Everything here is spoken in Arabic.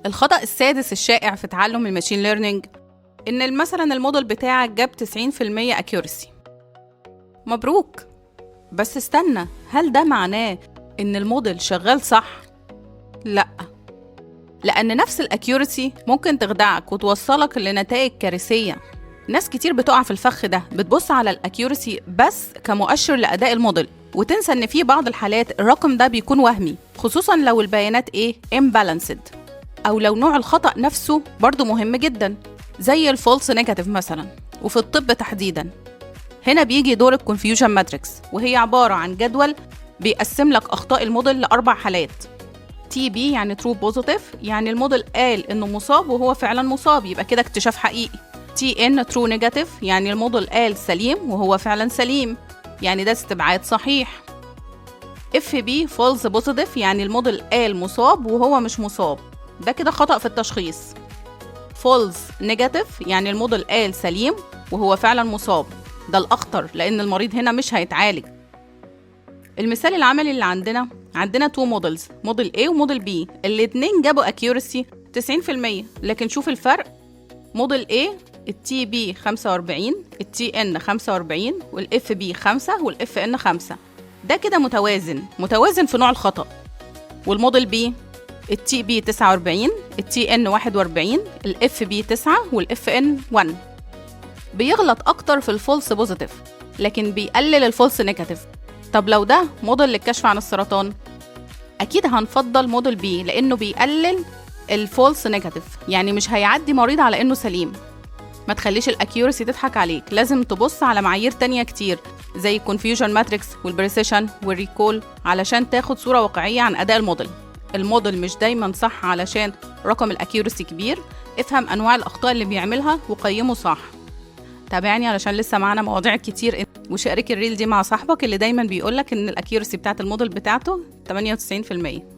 الخطأ السادس الشائع في تعلم الماشين ليرنينج إن مثلا الموديل بتاعك جاب 90% accuracy. مبروك، بس استنى، هل ده معناه إن الموديل شغال صح؟ لأ، لأن نفس الأكيورسي ممكن تخدعك وتوصلك لنتائج كارثية. ناس كتير بتقع في الفخ ده، بتبص على الأكيورسي بس كمؤشر لأداء الموديل وتنسى إن في بعض الحالات الرقم ده بيكون وهمي، خصوصاً لو البيانات imbalanced، أو لو نوع الخطأ نفسه برضو مهم جداً زي الفولس نيجاتيف مثلاً. وفي الطب تحديداً هنا بيجي دور الكونفيوجن ماتريكس، وهي عبارة عن جدول بيقسم لك أخطاء الموديل ل4 حالات. TB يعني true positive، يعني الموديل قال إنه مصاب وهو فعلاً مصاب، يبقى كده اكتشاف حقيقي. TN true negative، يعني الموديل قال سليم وهو فعلاً سليم، يعني ده استبعاد صحيح. FB false positive، يعني الموديل قال مصاب وهو مش مصاب، ده كده خطأ في التشخيص. false negative، يعني الموديل قال سليم وهو فعلاً مصاب، ده الأخطر لأن المريض هنا مش هيتعالج. المثال العملي اللي عندنا 2 موديلز، موديل A وموديل B، الاتنين جابوا accuracy 90%، لكن شوف الفرق. موديل A الTB 45، الTN 45، والFB 5 والFN 5، ده كده متوازن في نوع الخطأ. والموديل B الTB 49، الTN 41، الFB 9 والFN 1. بيغلط أكتر في الفولس بوزيتيف لكن بيقلل الفولس نيجاتيف. طب لو ده موديل للكشف عن السرطان، أكيد هنفضل موديل B لأنه بيقلل الفولس نيجاتيف، يعني مش هيعدي مريض على إنه سليم. ما تخليش الأكيورسي تضحك عليك، لازم تبص على معايير تانية كتير زي الكونفيوجن ماتريكس والبريسيشن والريكول علشان تاخد صورة واقعية عن أداء الموديل. الموديل مش دايما صح علشان رقم الأكيورسي كبير، افهم أنواع الأخطاء اللي بيعملها وقيمه صح. تابعني علشان لسه معنا مواضيع كتير، وشارك الريل دي مع صاحبك اللي دايما بيقولك إن الأكيورسي بتاعت الموديل بتاعته 98%.